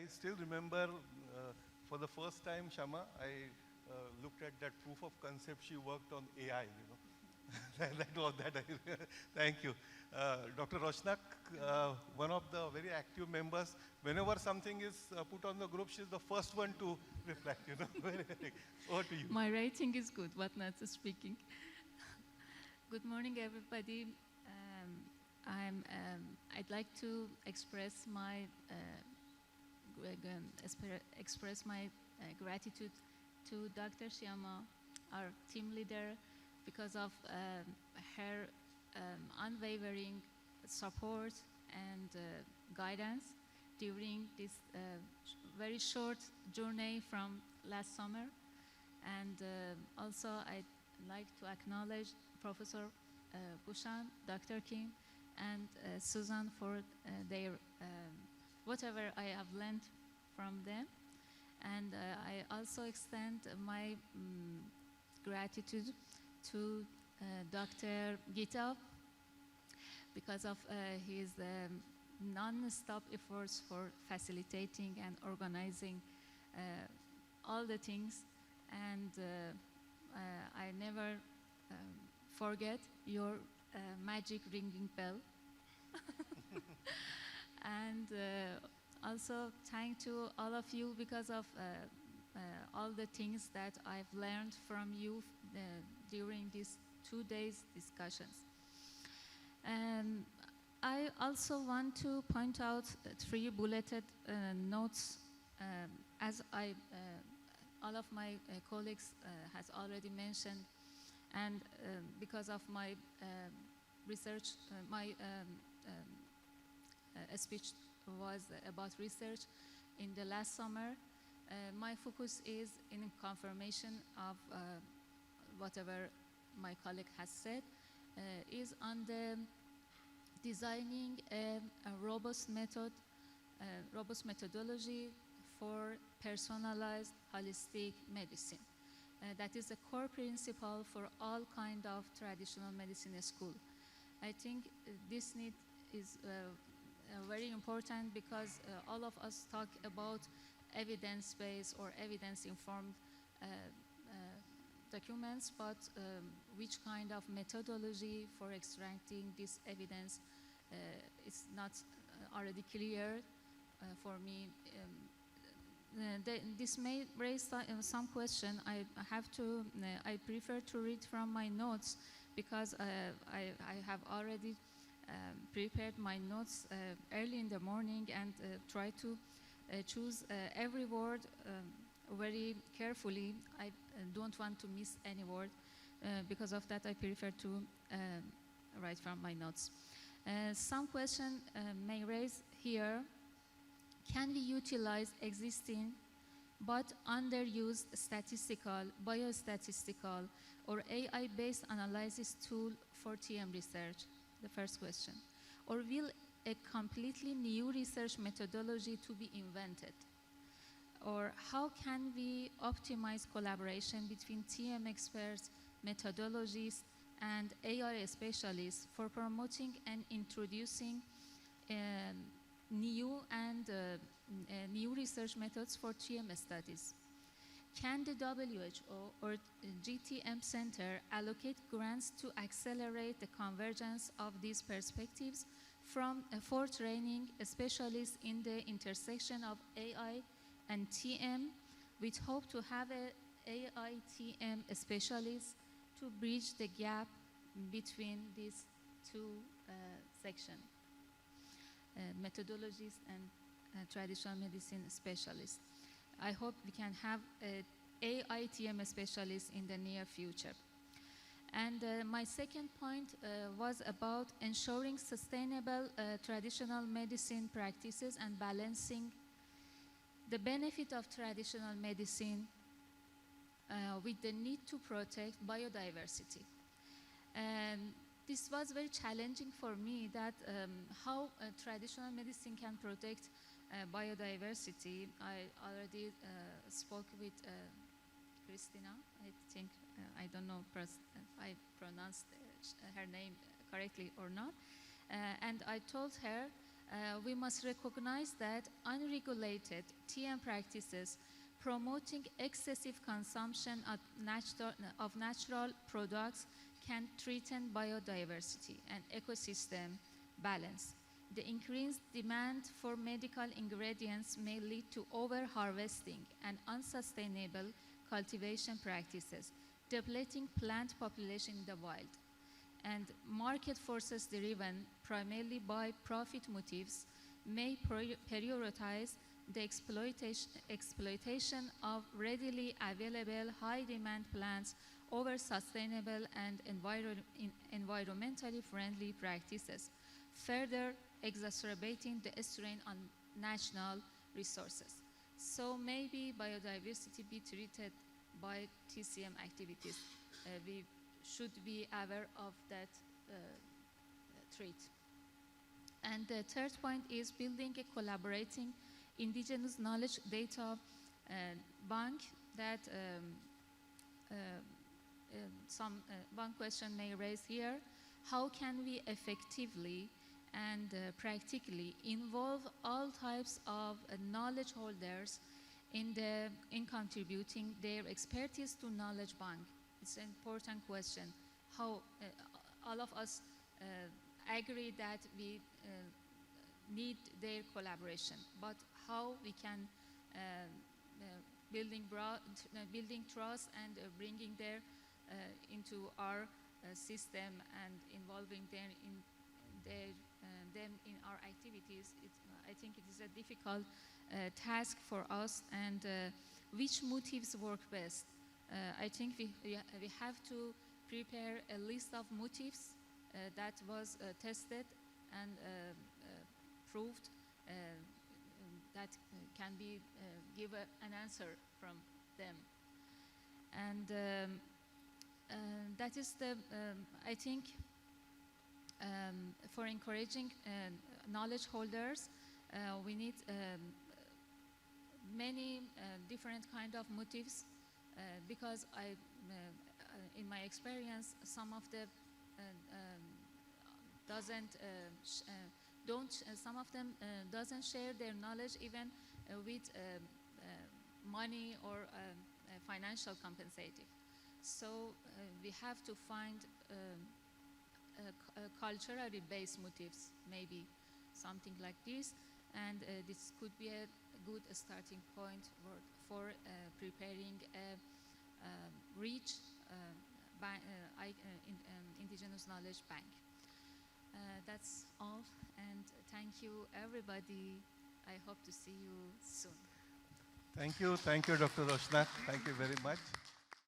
still remember for the first time, Shama, I looked at that proof of concept she worked on AI, you know. That was that. Thank you. Dr. Roshnak, one of the very active members, whenever something is put on the group, she's the first one to reflect, you know. Over to you. My writing is good, but not speaking. Good morning, everybody. I'd like to express my gratitude to Dr. Shyama, our team leader, because of her unwavering support and guidance during this very short journey from last summer. And also I'd like to acknowledge Professor Bushan, Dr. Kim, and Susan for their whatever I have learned from them. And I also extend my gratitude to Dr. Gita because of his non-stop efforts for facilitating and organizing all the things. And I never forget your magic ringing bell. And also thank to all of you because of all the things that I've learned from you during these 2 days discussions. I also want to point out 3 bulleted notes as all of my colleagues has already mentioned, and because of my research, my speech was about research in the last summer. My focus is in confirmation of whatever my colleague has said, is on the designing a robust methodology for personalized holistic medicine. That is a core principle for all kind of traditional medicine school. I think this need is very important because all of us talk about evidence-based or evidence-informed documents, but which kind of methodology for extracting this evidence is not already clear for me. This may raise some question. I prefer to read from my notes because I have already prepared my notes early in the morning and try to choose every word very carefully. I don't want to miss any word. Because of that, I prefer to write from my notes. Some question may raise here. Can we utilize existing but underused statistical, biostatistical, or AI-based analysis tool for TM research? The first question. Or will a completely new research methodology to be invented? Or how can we optimize collaboration between TM experts, methodologists, and AI specialists for promoting and introducing new research methods for TM studies? Can the WHO or GTM Center allocate grants to accelerate the convergence of these perspectives for training specialists in the intersection of AI and TM, with hope to have an AI-TM specialist to bridge the gap between these two sections, methodologists and traditional medicine specialists. I hope we can have an AI-TM specialist in the near future. And my second point was about ensuring sustainable traditional medicine practices and balancing the benefit of traditional medicine with the need to protect biodiversity. And this was very challenging for me, that how traditional medicine can protect biodiversity. I already spoke with Christina, I think, I don't know if I pronounced her name correctly or not. And I told her we must recognize that unregulated TM practices promoting excessive consumption of natural products can threaten biodiversity and ecosystem balance. The increased demand for medical ingredients may lead to over-harvesting and unsustainable cultivation practices, depleting plant population in the wild. And market forces driven primarily by profit motives may prioritize the exploitation of readily available high-demand plants over sustainable and environmentally friendly practices, further exacerbating the strain on national resources. So maybe biodiversity be treated by TCM activities. We should be aware of that trait. And the third point is building a collaborating indigenous knowledge data bank that one question may raise here. How can we effectively and practically involve all types of knowledge holders in contributing their expertise to knowledge bank? It's an important question. How all of us agree that we need their collaboration, but how we can building trust and bringing them into our system and involving them in our activities. I think it is a difficult task for us, and which motives work best? I think we have to prepare a list of motives that was tested and proved that can be give an answer from them. And that is the, I think, for encouraging knowledge holders, we need many different kind of motives because in my experience, some of the some of them doesn't share their knowledge even with money or financial compensative. So we have to find culturally based motives, maybe something like this, and this could be a good starting point for preparing a rich indigenous knowledge bank. That's all, and thank you everybody. I hope to see you soon. Thank you, Dr. Roshna. Thank you very much.